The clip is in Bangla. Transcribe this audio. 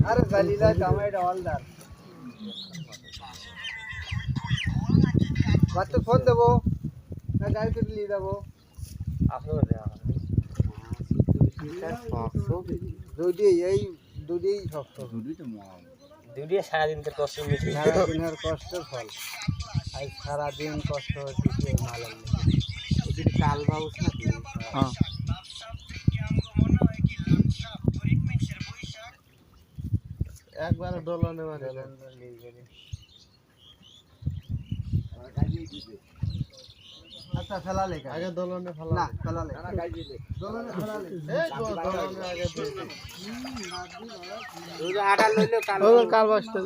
अरे गलीला टमाटो हलदार बात तो फोन देबो ना गाड़ी पे ले जाबो आपनो দুদি এই দুদি শক্ত দুদি তো মহা দুদি সারা দিন কষ্ট মিছে সারা দিনের কষ্টের ফল আজ সারা দিন কষ্ট হচ্ছে মাল যদি কাল বাউস না হ্যাঁ একবার দোলনে মারে আচ্ছা ফেলালে আগে দোলনে ফেলা না ফেলালে না গাই দিলে দোলনে ফেলালে এই দোলনে আগে দিয়ে ওই আটা লইলো কাল বাসতে